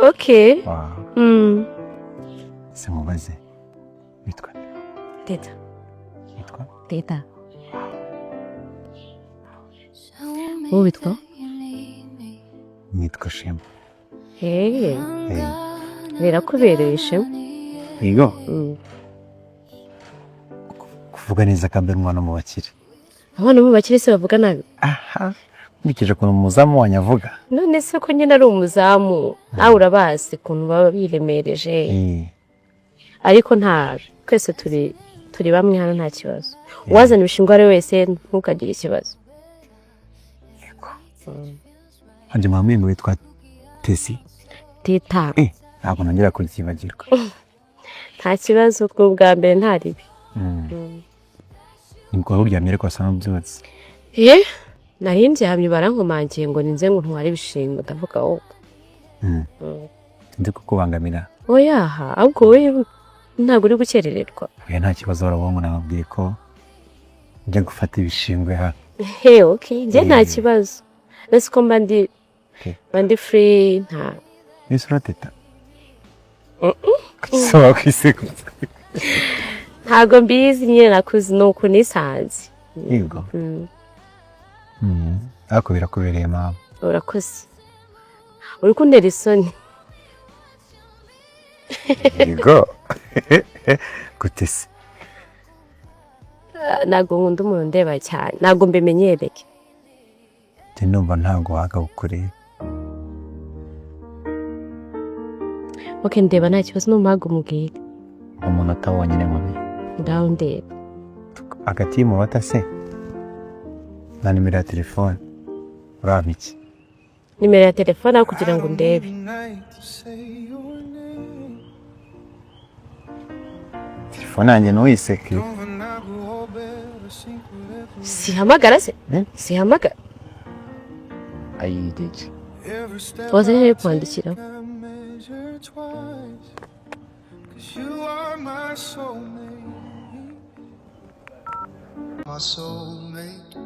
Okay. Wow. Simubaze. Witwa Teta. Witwa? Teta. Wowe witwa? Nitwa Shema. Hey. Birakubereye Shema. Yego. Kuvuga neza kambere umwana mu bakire. Abana mu bakire se bavuga nabi? Aha. Nkurikije ukuntu umuzamu wanyavuga. None se ko nyine ari umuzamu nawe urabazi ukuntu baba biremereje. Ariko nta twese turi bamwe hano nta kibazo. Uwazana ibishingwa ari wese ntukagire ikibazo. Yego. Hanje mama ngo witwa Tesi. Teta. Ntabwo nongera kuryibagirwa. Nta kibazo ko bwa mbere ntaribi. Niko uryamye ko asa n'ubyutse. Narinze hamye barankomangiye ngo ninze ngo ntware ibishingo ndavuga wowe. Ndi kukubangamira. Oyaha ahubwo we ntabwo uri gukerererwa. Oya nta kibazo warabonye nababwiye ko njya gufata ibishingwe ha. Okay, je nta kibazo. Let's go bandi free nta. Nisura Teta. So kwisiga. Ntago mbizi nyine nakuzi nuko nisanze. Yego. Ako birakubereye mama. Urakoze. Uri kuntera isoni. Yego. Gutese. Nago nkunda umuntu ndeba cyane. Nago mbimenyereke. Numva ntago wagawukure. Okay, ndeba nta kibazo n'umaga umubwira. Umuntu atabonyine mami. Ngaho ndeba. Agati mu batase. Na nimero ya telefone. Uramiki. Nimero ya telefone kugira ngo ndebe. Telefone yanjye nuyiseke. Sihamagara se? Sihamagara. Ayidiki. Wazanye kwandikira. My soulmate,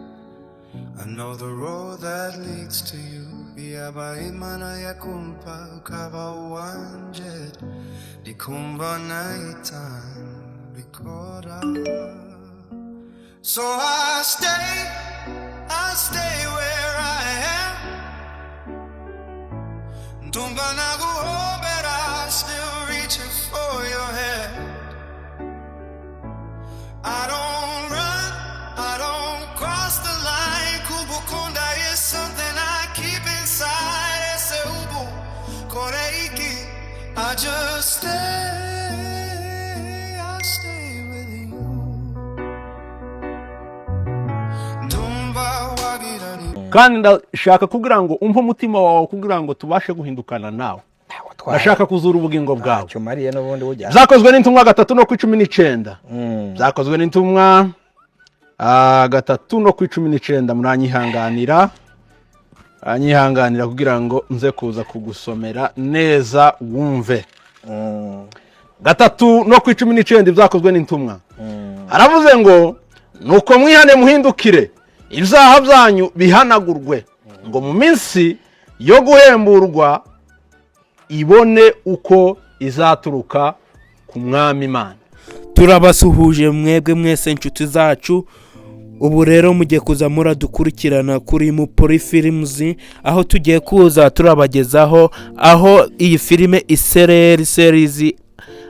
I know the road that leads to you. Yaba imana yakumpa ukaba wanje dikumva nighttime bikora. So I stay where I am. Ntumba naguhobera, still reaching for your hand. I don't run, I don't cross the line. Kubukunda is something I keep inside. Ese ubu koreiki, I just I stay with you. Ndumva wagirani. Kandi ndashaka kugira ngo umpe umutima wawe kugira ngo tubashe guhindukana nawe. Ndashaka kuzura ubugingo bwawe. Cyo Mariya n'ubundi bujya. Zakozwe n'intumwa 3:19. Zakozwe n'intumwa 3:19 muranyihanganira. Anyihanganira kugira ngo nze kuza kugusomera neza wumve. 3:19 byakozwe n'intumwa. Aravuze ngo nuko mwihane muhindukire ibyaha byanyu bihanagurwe ngo mu minsi yo guhemburwa ibone uko izaturuka ku mwami Imana. Turabasuhuje mwebwe mwese inshuti zacu. Ubu rero mugiye kuza muradukurikirana kuri Mupoli Films, aho tugiye kuza turabagezaho aho iyi filime Isereri series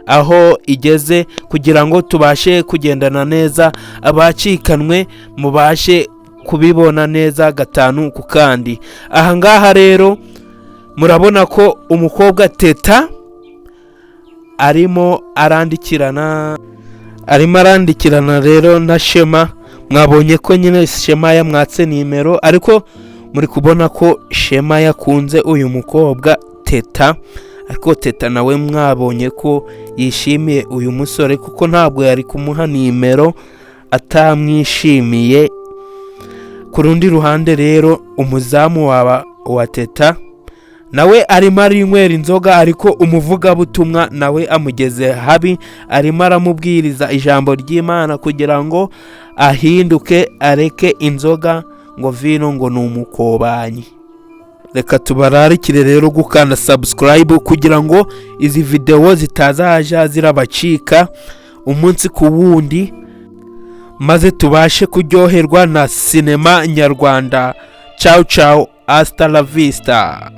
aho igeze, kugira ngo tubashe kugendana neza, abacikanwe mubashe kubibona neza gatanu ku kandi. Aha ngaha rero murabona ko umukobwa Teta arimo arandikirana rero na Shema. Mwabonye ko nyine Shema yamwatse nimero, ariko muri kubona ko Shema yakunze uyu mukobwa Teta, ariko Teta nawe mwabonye ko yishimiye uyu musore kuko ntabwo yari kumuha nimero atamwishimiye. Ku rundi ruhande rero umuzamu wa Teta nawe arimo arinywera inzoga, ariko umuvugabutumwa nawe amugeze habi, arimo aramubwiriza ijambo ry'Imana kugira ngo ahinduke areke inzoga, ngo vino ngo ni umukobanyi. reka tubararikire rero gukanda subscribe kugira ngo izi video zitazaja zirabacika umunsi ku wundi, maze tubashe kuryoherwa na sinema nyarwanda. Ciao ciao, hasta la vista.